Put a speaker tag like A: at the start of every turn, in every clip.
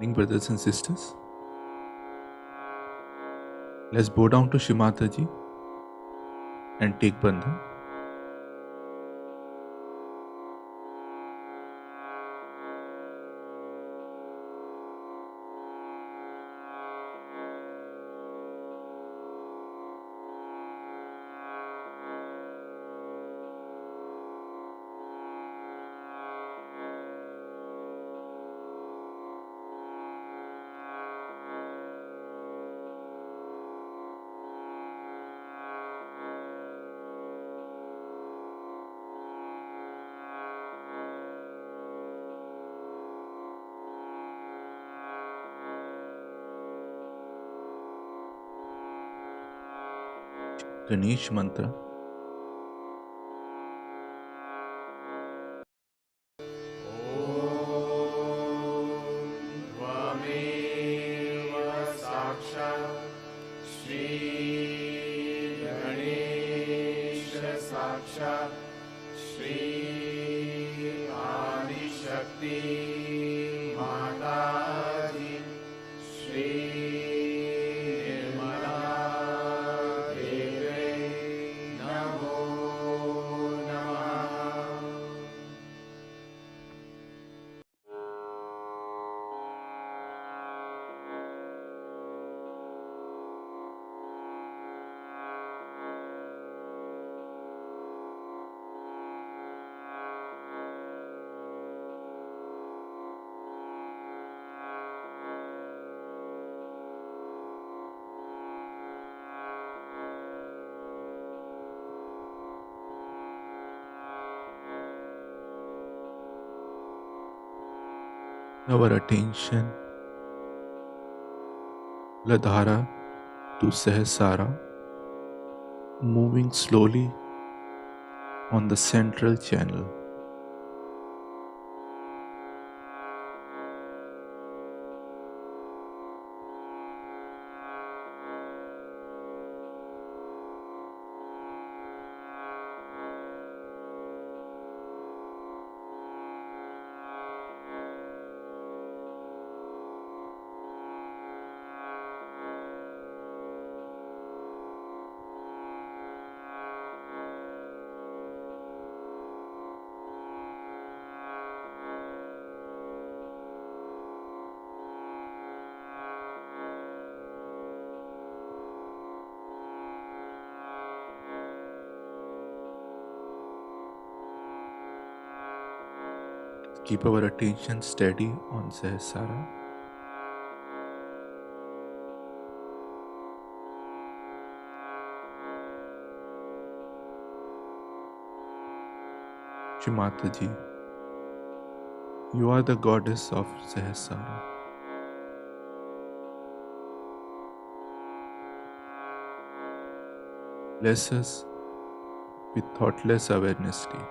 A: Morning, brothers and sisters. Let's bow down to Shrimataji and take bandhan. Ganesh mantra. Our attention, Ladhara to Sahasrara, moving slowly on the central channel. Keep our attention steady on Sahasrara. Shrimataji, you are the goddess of Sahasrara. Bless us with thoughtless awareness today.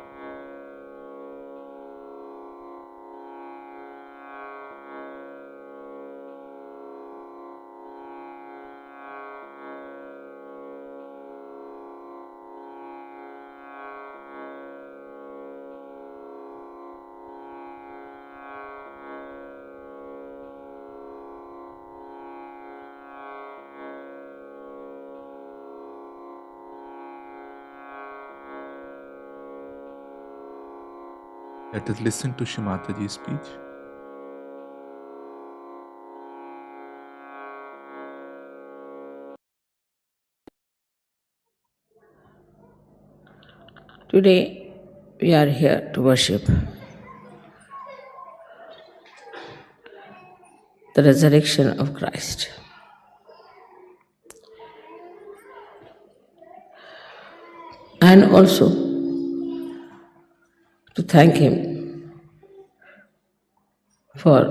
A: Let us listen to Shrimataji's speech.
B: Today we are here to worship the resurrection of Christ. And also to thank Him for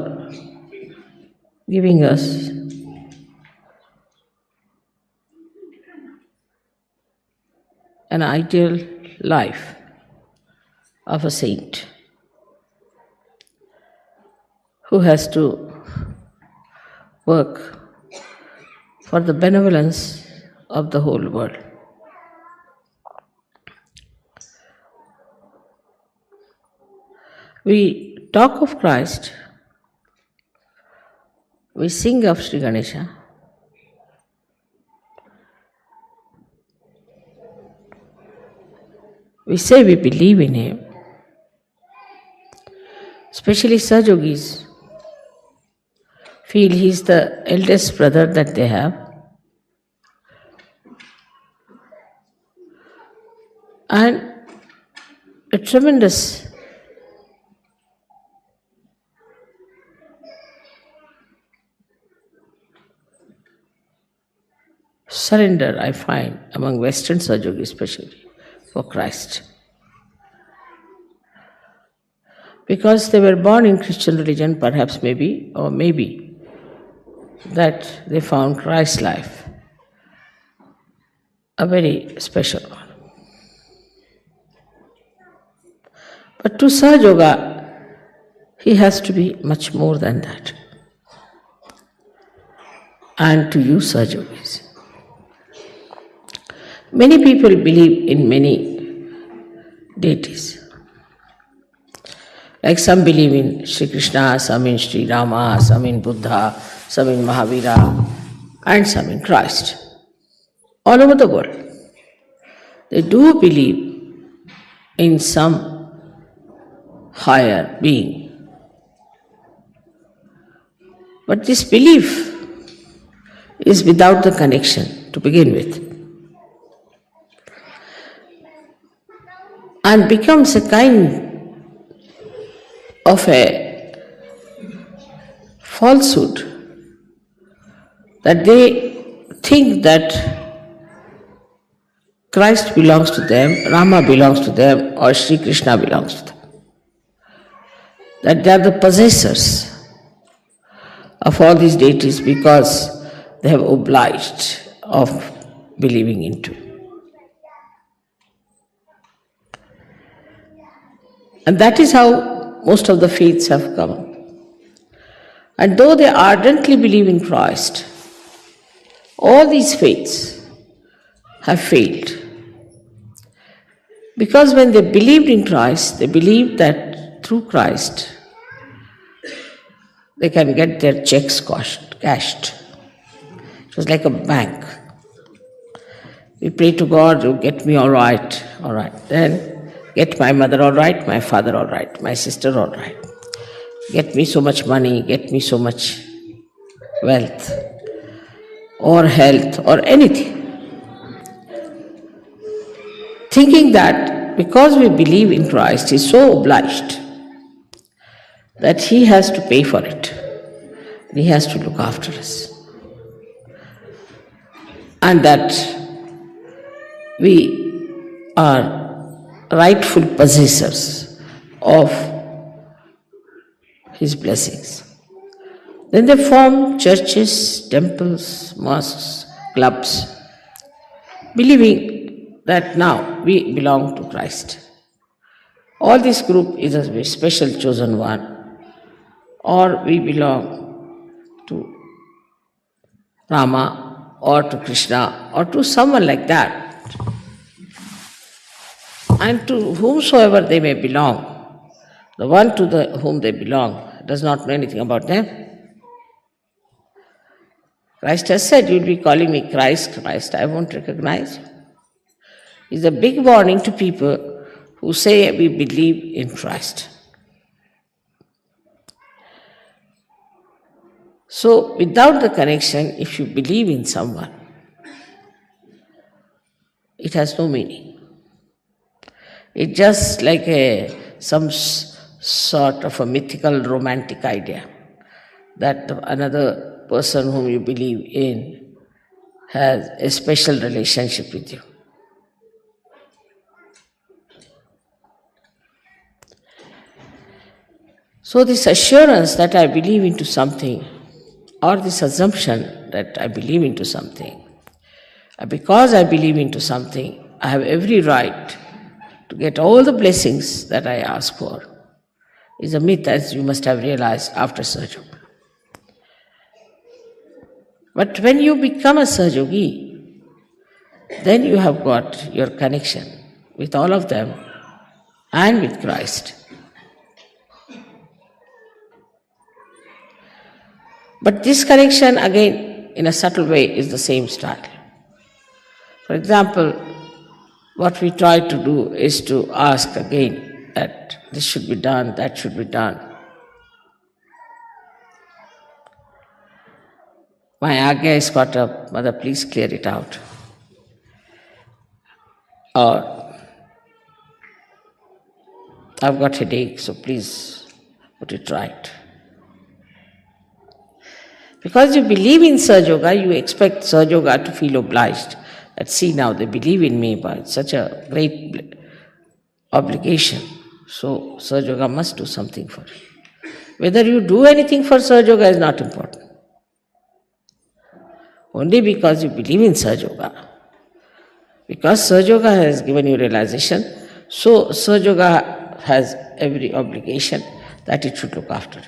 B: giving us an ideal life of a saint who has to work for the benevolence of the whole world. We talk of Christ we sing of Sri Ganesha. We say we believe in him. Especially Sahajogis feel he is the eldest brother that they have. And a tremendous surrender I find among Western Sahajogis especially for Christ. Because they were born in Christian religion, perhaps maybe, or maybe that they found Christ's life a very special one. But to Sahajoga, he has to be much more than that. And to you Sahajogis, many people believe in many deities. Like some believe in Sri Krishna, some in Sri Rama, some in Buddha, some in Mahavira, and some in Christ. All over the world. They do believe in some higher being. But this belief is without the connection to begin with, and becomes a kind of a falsehood that they think that Christ belongs to them, Rama belongs to them, or Sri Krishna belongs to them. That they are the possessors of all these deities because they have obliged of believing into. And that is how most of the faiths have come. And though they ardently believe in Christ, all these faiths have failed. Because when they believed in Christ, they believed that through Christ they can get their checks cashed. It was like a bank. We pray to God, you get me all right. Then get my mother all right, my father all right, my sister all right. Get me so much money, get me so much wealth, or health, or anything. Thinking that because we believe in Christ, He is so obliged that He has to pay for it. He has to look after us. And that we are rightful possessors of His blessings. Then they form churches, temples, mosques, clubs, believing that now we belong to Christ. All this group is a very special chosen one, or we belong to Rama, or to Krishna, or to someone like that. And to whomsoever they may belong, the one to whom they belong does not know anything about them. Christ has said, you'll be calling me Christ, Christ, I won't recognize you. It's a big warning to people who say we believe in Christ. So, without the connection, if you believe in someone, it has no meaning. It's just like some sort of a mythical romantic idea that another person whom you believe in has a special relationship with you. So this assurance that I believe into something, or this assumption that I believe into something, because I believe into something, I have every right to get all the blessings that I ask for, is a myth, as you must have realized after Sahajoga. But when you become a Sahajogi, then you have got your connection with all of them and with Christ. But this connection, again, in a subtle way, is the same style. For example, what we try to do is to ask again that this should be done, that should be done. My agya is caught up, mother, please clear it out. Or I've got headache, so please put it right. Because you believe in Sahaja Yoga, you expect Sahaja Yoga to feel obliged. That see now, they believe in me, but it's such a great obligation. So Sahaja Yoga must do something for you. Whether you do anything for Sahaja Yoga is not important. Only because you believe in Sahaja Yoga. Because Sahaja Yoga has given you realization, so Sahaja Yoga has every obligation that it should look after you.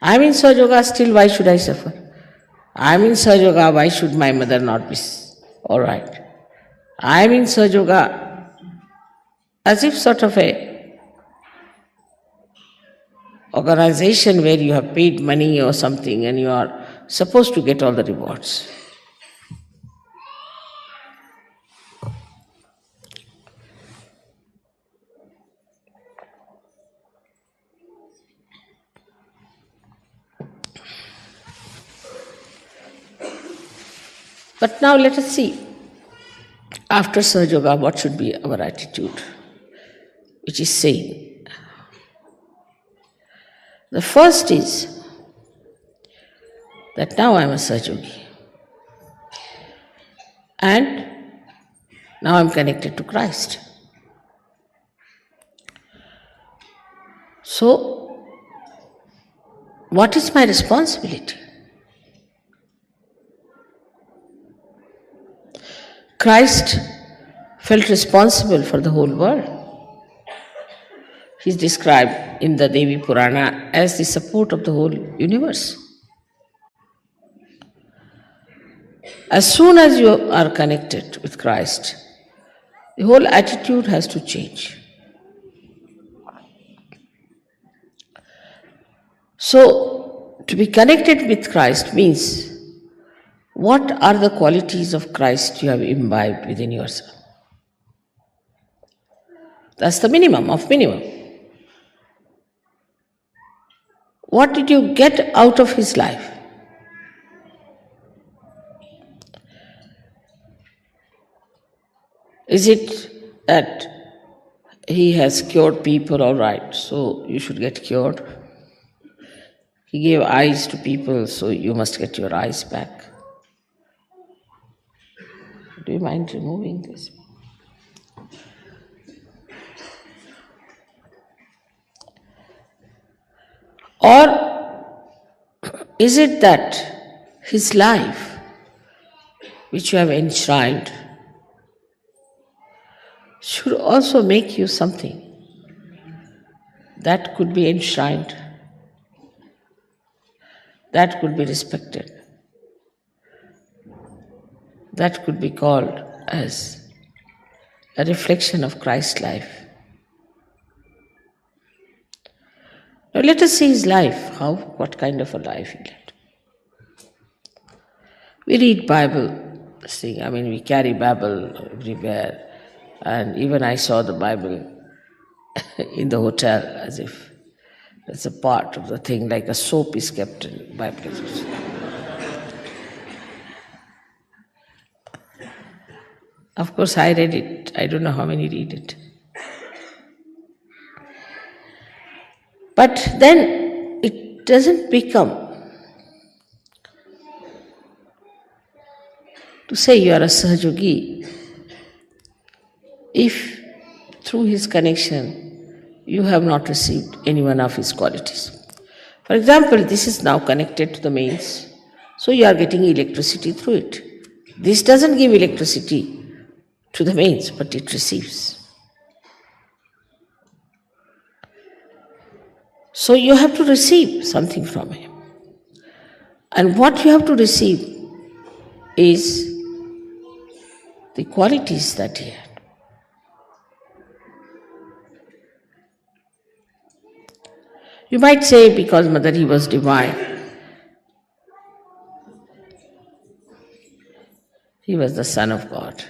B: I'm in Sahaja Yoga, still why should I suffer? I'm in Sahaja Yoga, why should my mother not be all right? I'm in Sahaja Yoga as if sort of a organization where you have paid money or something and you are supposed to get all the rewards. But now let us see, after Sahaja Yoga, what should be our attitude, which is same. The first is that now I am a Sahaja Yogi. And now I am connected to Christ. So, what is my responsibility? Christ felt responsible for the whole world. He is described in the Devi Purana as the support of the whole universe. As soon as you are connected with Christ, the whole attitude has to change. So, to be connected with Christ means, what are the qualities of Christ you have imbibed within yourself? That's the minimum of minimum. What did you get out of his life? Is it that he has cured people, all right, so you should get cured? He gave eyes to people, so you must get your eyes back. Do you mind removing this? Or is it that his life, which you have enshrined, should also make you something that could be enshrined, that could be respected, that could be called as a reflection of Christ's life? Now let us see his life, what kind of a life he led. We read Bible, we carry Bible everywhere, and even I saw the Bible in the hotel as if it's a part of the thing, like a soap is kept in Bible. Of course, I read it. I don't know how many read it. But then it doesn't become to say you are a Sahaja Yogi if through his connection you have not received any one of his qualities. For example, this is now connected to the mains, so you are getting electricity through it. This doesn't give electricity to the mains, but it receives. So you have to receive something from him. And what you have to receive is the qualities that he had. You might say because Mother, he was divine. He was the Son of God.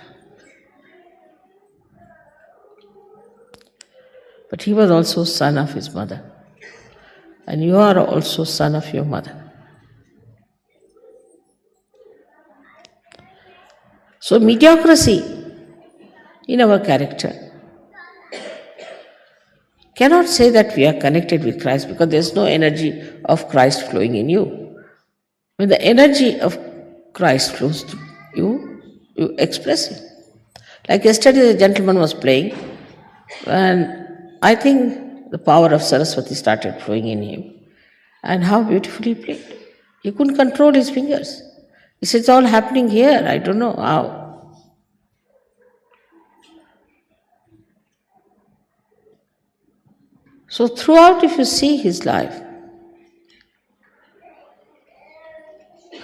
B: But he was also son of his mother. And you are also son of your mother. So mediocrity in our character cannot say that we are connected with Christ because there is no energy of Christ flowing in you. When the energy of Christ flows to you, you express it. Like yesterday, the gentleman was playing, and I think the power of Saraswati started flowing in him. And how beautifully he played. He couldn't control his fingers. He said, it's all happening here. I don't know how. So throughout, if you see his life,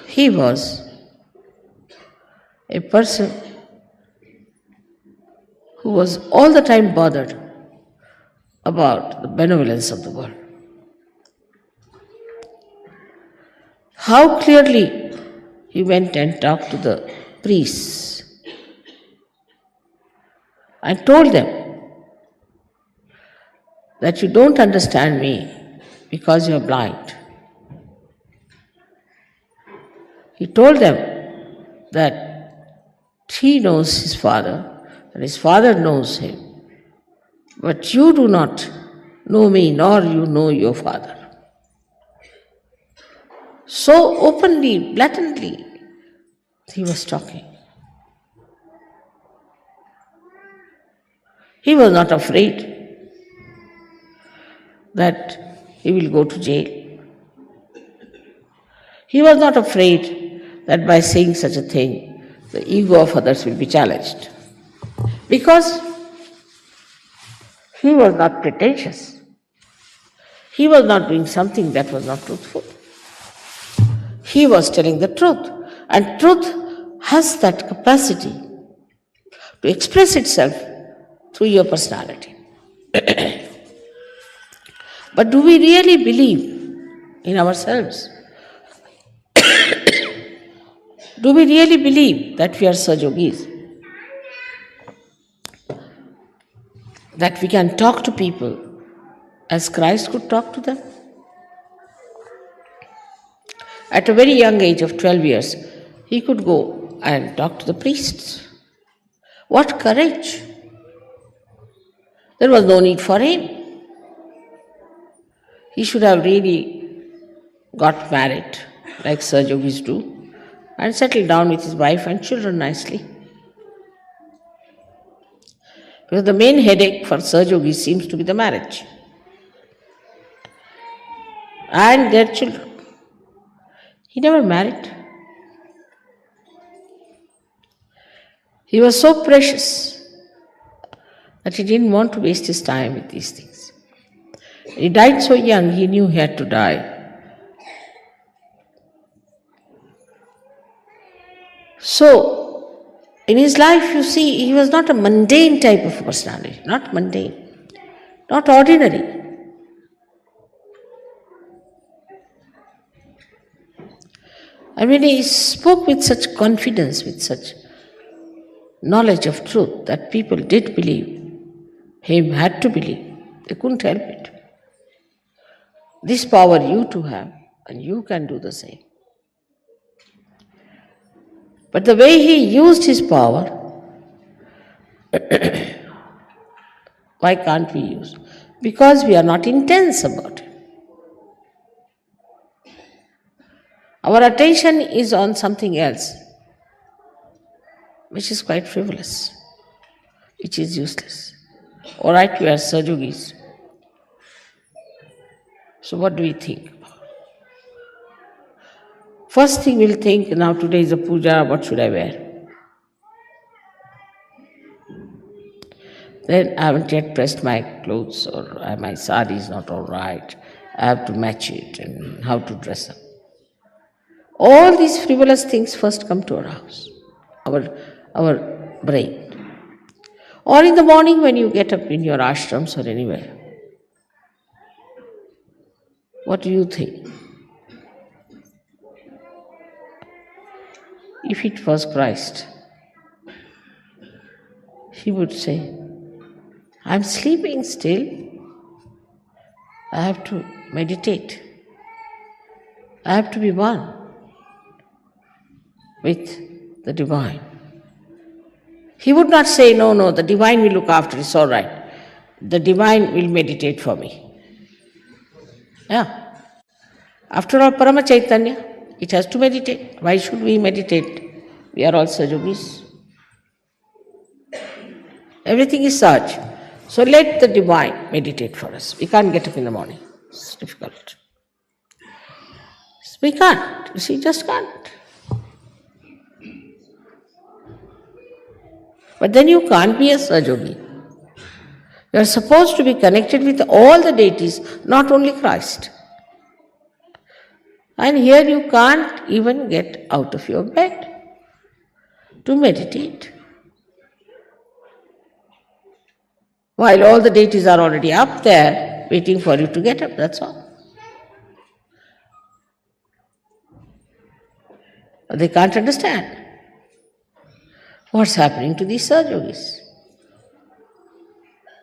B: he was a person who was all the time bothered about the benevolence of the world. How clearly he went and talked to the priests and told them that you don't understand me because you are blind. He told them that he knows his father and his father knows him, but you do not know me nor you know your father. So openly, blatantly, he was talking. He was not afraid that he will go to jail. He was not afraid that by saying such a thing, the ego of others will be challenged. Because he was not pretentious. He was not doing something that was not truthful. He was telling the truth. And truth has that capacity to express itself through your personality. But do we really believe in ourselves? Do we really believe that we are Sajogis? That we can talk to people as Christ could talk to them? At a very young age of 12 years, he could go and talk to the priests. What courage! There was no need for him. He should have really got married, like Sajogis do, and settled down with his wife and children nicely. Because the main headache for Sajogis seems to be the marriage and their children. He never married. He was so precious that he didn't want to waste his time with these things. He died so young, he knew he had to die. So, in his life, you see, he was not a mundane type of personality, not mundane, not ordinary. And when he spoke with such confidence, with such knowledge of truth, that people did believe him, had to believe, they couldn't help it. This power you too have, and you can do the same. But the way he used his power, why can't we use? Because we are not intense about it. Our attention is on something else, which is quite frivolous, which is useless. All right, we are Sajogis. So what do we think? First thing we'll think, now today is a puja, what should I wear? Then I haven't yet pressed my clothes, or my sari is not all right. I have to match it, and how to dress up. All these frivolous things first come to our house, our brain. Or in the morning when you get up in your ashrams or anywhere, What do you think? If it was Christ, he would say, I'm sleeping still. I have to meditate. I have to be one with the divine. He would not say, no, the divine will look after it, it's all right. The divine will meditate for me. Yeah. After all, Parama Chaitanya, it has to meditate. Why should we meditate? We are all Sajogis. Everything is Saj. So let the divine meditate for us. We can't get up in the morning. It's difficult. We can't. You see, just can't. But then you can't be a Sajogi. You are supposed to be connected with all the deities, not only Christ. And here you can't even get out of your bed to meditate. While all the deities are already up there, waiting for you to get up, that's all. They can't understand what's happening to these Sajogis.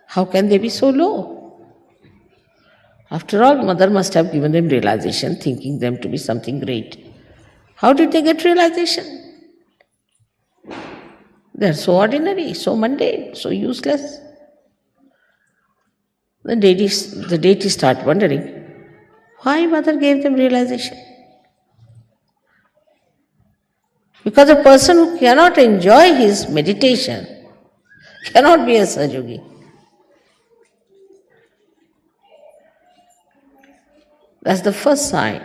B: How can they be so low? After all, Mother must have given them realization, thinking them to be something great. How did they get realization? They're so ordinary, so mundane, so useless. The deities start wondering, why Mother gave them realization? Because a person who cannot enjoy his meditation cannot be a Sajogi. That's the first sign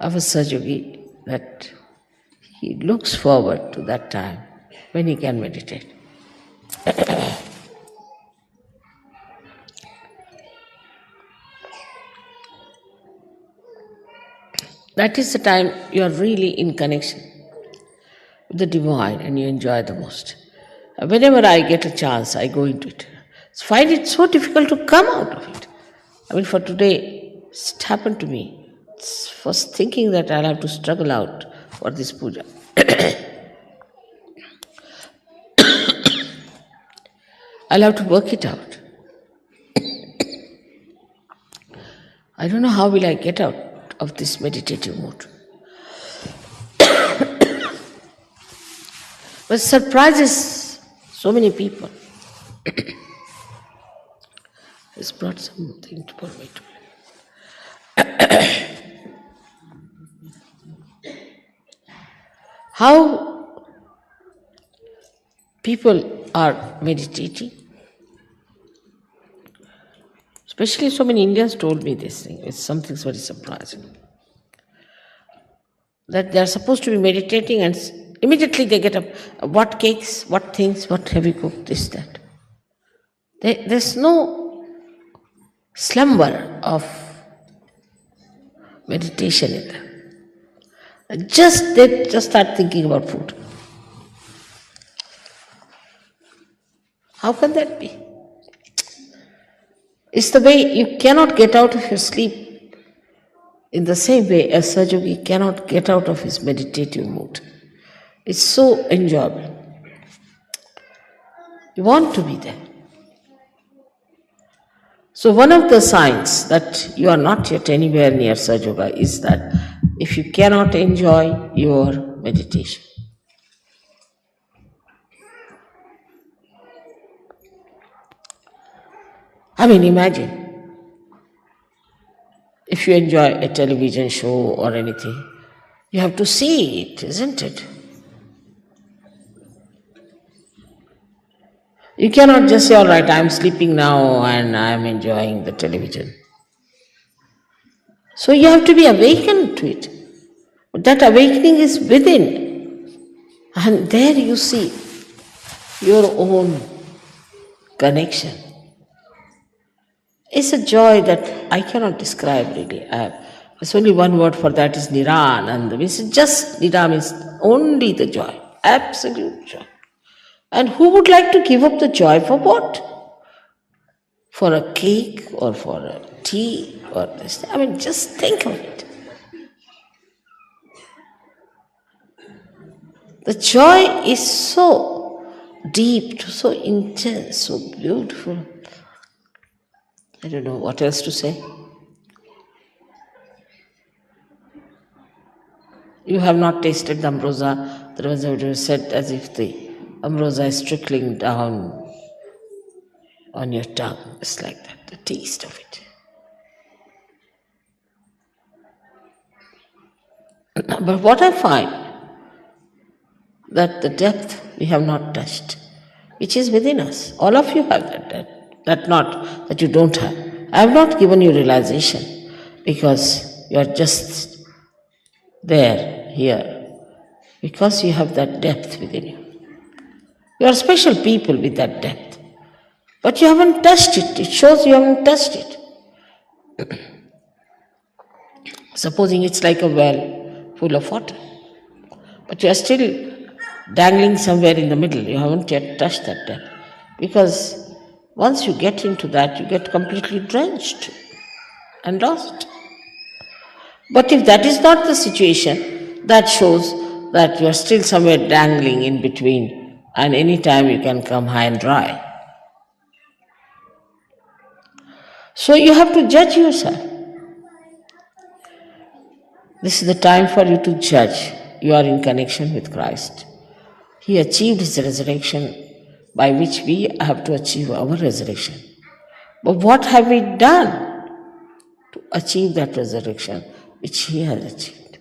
B: of a Sajogi, that he looks forward to that time when he can meditate. That is the time you are really in connection with the divine and you enjoy the most. Whenever I get a chance, I go into it. I find it so difficult to come out of it. For today, it happened to me. I was thinking that I'll have to struggle out for this puja. I'll have to work it out. I don't know how will I get out of this meditative mood. But surprises so many people. He's brought something for me to. How people are meditating. Especially so many Indians told me this thing. It's something very surprising. That they are supposed to be meditating and immediately they get up. What cakes, what things, what have you cooked, this, that. There's no slumber of meditation in them. They just start thinking about food. How can that be? It's the way you cannot get out of your sleep. In the same way, a Sajogi cannot get out of his meditative mood. It's so enjoyable. You want to be there. So one of the signs that you are not yet anywhere near Sajoga is that if you cannot enjoy your meditation. Imagine if you enjoy a television show or anything, you have to see it, isn't it? You cannot just say, all right, I'm sleeping now and I'm enjoying the television. So you have to be awakened to it. But that awakening is within. And there you see your own connection. It's a joy that I cannot describe really. There's only one word for that, is Nirananda. It's just, Nira means only the joy, absolute joy. And who would like to give up the joy for what? For a cake or for a tea or this. I mean, just think of it. The joy is so deep, so intense, so beautiful. I don't know what else to say. You have not tasted the ambrosia. The Ramanuja said as if the ambrosia is trickling down on your tongue. It's like that, the taste of it. But what I find, that the depth we have not touched, which is within us. All of you have that depth. That not that you don't have. I have not given you realization because you are just there, here, because you have that depth within you. You are special people with that depth. But you haven't touched it. It shows you haven't touched it. Supposing it's like a well full of water, but you are still dangling somewhere in the middle. You haven't yet touched that depth. Because once you get into that, you get completely drenched and lost. But if that is not the situation, that shows that you are still somewhere dangling in between, and any time you can come high and dry. So you have to judge yourself. This is the time for you to judge. You are in connection with Christ. He achieved his resurrection, by which we have to achieve our resurrection. But what have we done to achieve that resurrection which he has achieved?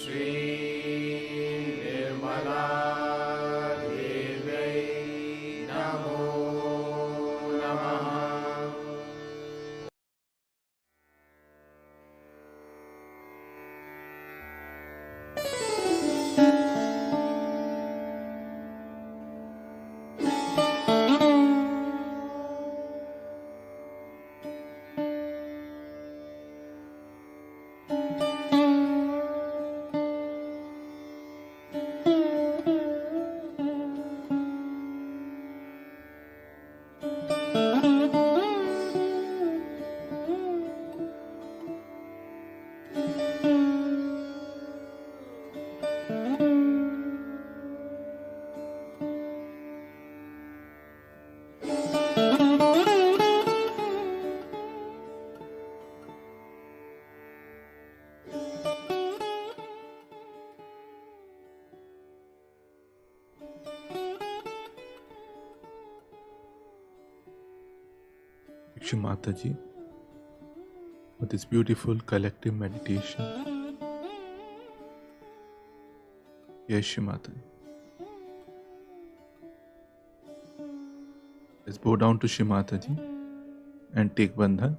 C: Shri Nirmala
A: Shri Mataji, for this beautiful collective meditation. Yes, Shri Mataji. Let's bow down to Shri Mataji and take Bandhan.